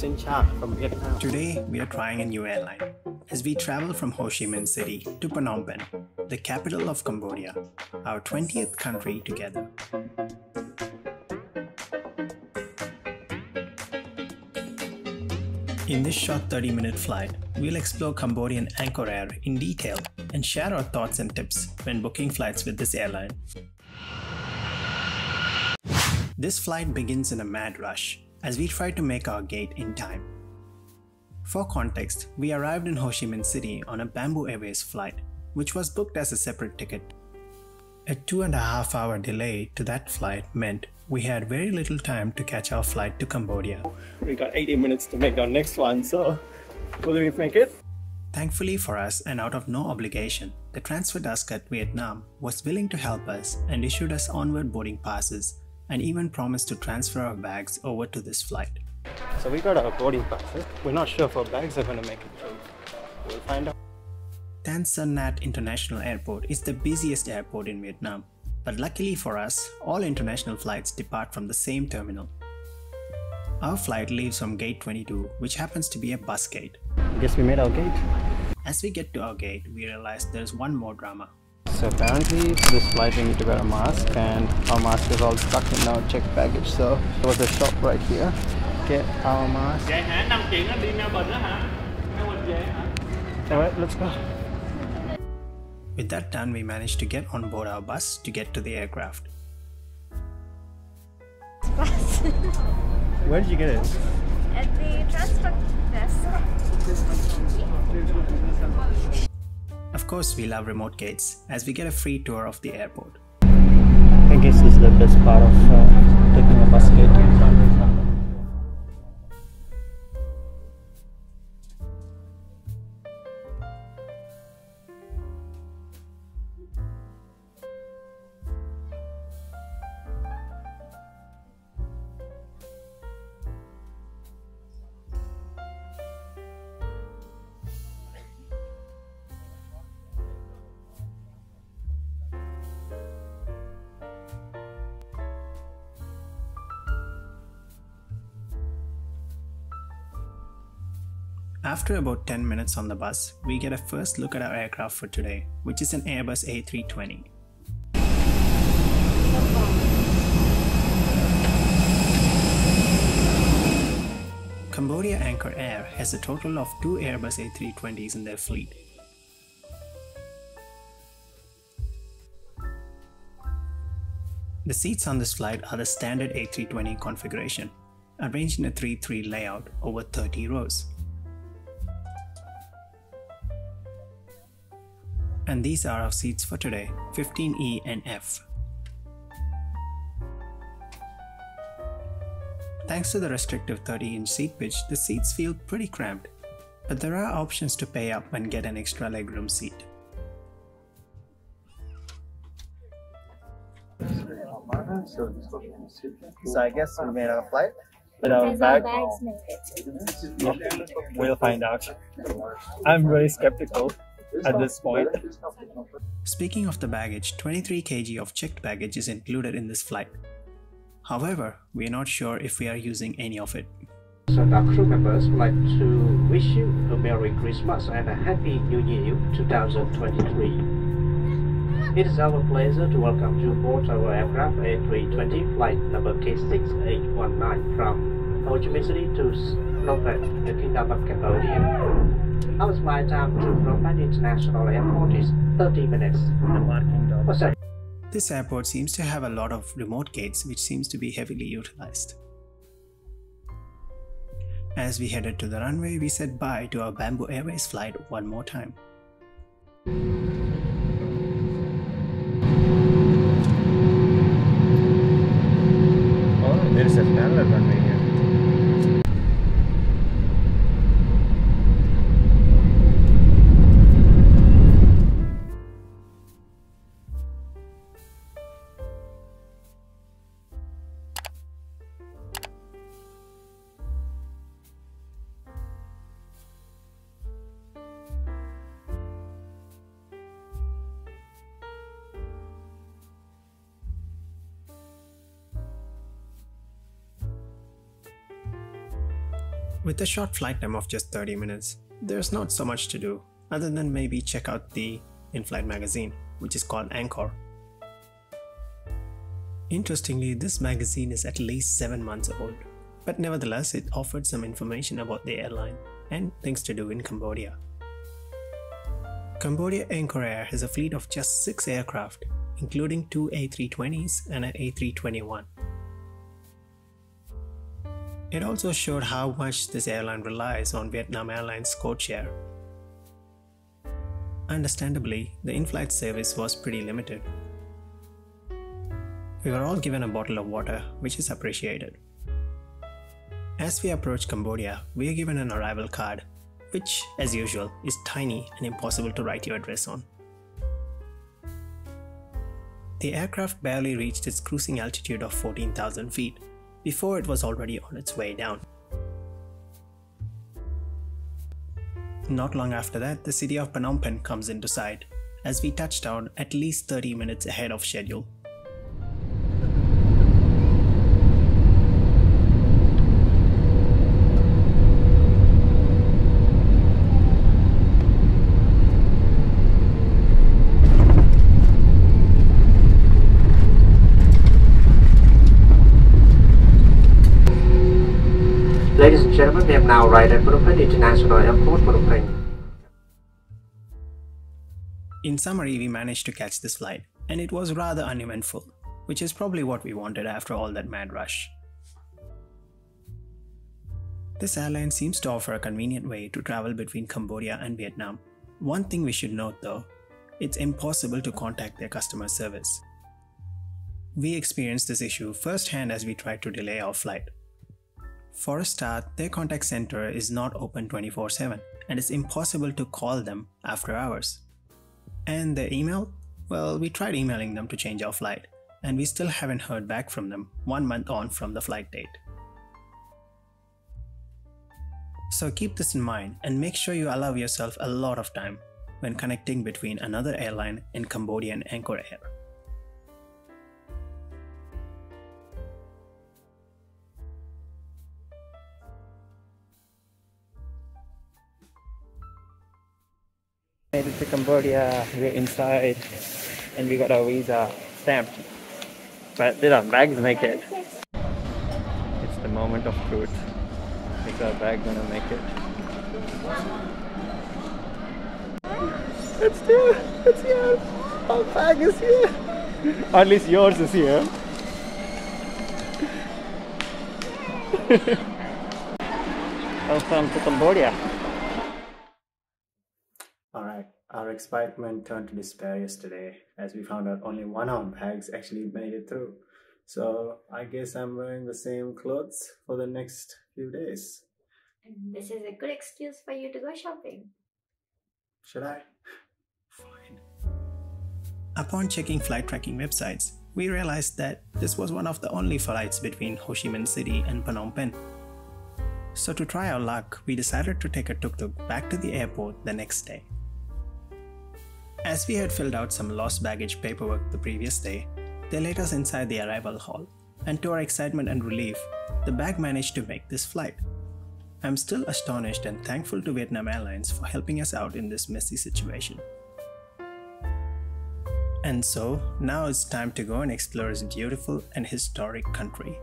Son Nhat from Vietnam. Today, we are trying a new airline as we travel from Ho Chi Minh City to Phnom Penh, the capital of Cambodia, our 20th country together. In this short 30-minute flight, we'll explore Cambodian Angkor Air in detail and share our thoughts and tips when booking flights with this airline. This flight begins in a mad rush as we try to make our gate in time. For context, we arrived in Ho Chi Minh City on a Bamboo Airways flight, which was booked as a separate ticket. A 2.5-hour delay to that flight meant we had very little time to catch our flight to Cambodia. We got 80 minutes to make our next one, so will we make it? Thankfully for us and out of no obligation, the transfer desk at Vietnam was willing to help us and issued us onward boarding passes and even promised to transfer our bags over to this flight. So we got our boarding passes. We're not sure if our bags are going to make it through. We'll find out. Son Nhat International Airport is the busiest airport in Vietnam, but luckily for us, all international flights depart from the same terminal. Our flight leaves from gate 22, which happens to be a bus gate. I guess we made our gate. As we get to our gate, we realize there's one more drama. So apparently for this flight we need to wear a mask, and our mask is all stuck in our checked baggage. So there was a shop right here. Get our mask. Alright, let's go. With that done, we managed to get on board our bus to get to the aircraft. Bus. Where did you get it? At the transfer desk. Of course, we love remote gates as we get a free tour of the airport. I guess this is the best part of taking a bus gate. After about 10 minutes on the bus, we get a first look at our aircraft for today, which is an Airbus A320. Cambodia Angkor Air has a total of 2 Airbus A320s in their fleet. The seats on this flight are the standard A320 configuration, arranged in a 3-3 layout over 30 rows. And these are our seats for today, 15E and F. Thanks to the restrictive 30-inch seat pitch, the seats feel pretty cramped, but there are options to pay up and get an extra legroom seat. So I guess we made our flight. But our bags make it. We'll find out. I'm very skeptical at this point. Speaking of the baggage, 23 kg of checked baggage is included in this flight. However, we are not sure if we are using any of it. So the crew members would like to wish you a Merry Christmas and a Happy New Year 2023. It is our pleasure to welcome you aboard our aircraft A320 flight number K6819 from Ho Chi Minh City to Phnom Penh, the Kingdom of Cambodia. Our flight time to Phnom Penh International Airport is 30 minutes. This airport seems to have a lot of remote gates which seems to be heavily utilized. As we headed to the runway, we said bye to our Bamboo Airways flight one more time. Oh, there is a parallel runway here. With a short flight time of just 30 minutes, there's not so much to do other than maybe check out the Inflight magazine, which is called Angkor. Interestingly, this magazine is at least 7 months old, but nevertheless it offered some information about the airline and things to do in Cambodia. Cambodia Angkor Air has a fleet of just 6 aircraft, including 2 A320s and an A321. It also showed how much this airline relies on Vietnam Airlines codeshare. Understandably, the in-flight service was pretty limited. We were all given a bottle of water, which is appreciated. As we approach Cambodia, we are given an arrival card, which, as usual, is tiny and impossible to write your address on. The aircraft barely reached its cruising altitude of 14,000 feet before it was already on its way down. Not long after that, the city of Phnom Penh comes into sight, as we touched down at least 30 minutes ahead of schedule. Ladies and gentlemen, we have now arrived at Phnom Penh International Airport, Phnom Penh. In summary, we managed to catch this flight, and it was rather uneventful, which is probably what we wanted after all that mad rush. This airline seems to offer a convenient way to travel between Cambodia and Vietnam. One thing we should note though, it's impossible to contact their customer service. We experienced this issue firsthand as we tried to delay our flight. For a start, their contact center is not open 24/7 and it's impossible to call them after hours. And their email? Well, we tried emailing them to change our flight, and we still haven't heard back from them 1 month on from the flight date. So keep this in mind and make sure you allow yourself a lot of time when connecting between another airline and Cambodia Angkor Air. Made it to Cambodia, we're inside, and we got our visa stamped. But did our bags make it? It's the moment of truth. Is our bag gonna make it? It's here! It's here! Our bag is here! Or at least yours is here. Welcome to Cambodia. Alright, our excitement turned to despair yesterday as we found out only one of our bags actually made it through. So I guess I'm wearing the same clothes for the next few days. And this is a good excuse for you to go shopping. Should I? Fine. Upon checking flight tracking websites, we realized that this was one of the only flights between Ho Chi Minh City and Phnom Penh. So to try our luck, we decided to take a tuk-tuk back to the airport the next day. As we had filled out some lost baggage paperwork the previous day, they let us inside the arrival hall, and to our excitement and relief, the bag managed to make this flight. I'm still astonished and thankful to Vietnam Airlines for helping us out in this messy situation. And so, now it's time to go and explore this beautiful and historic country.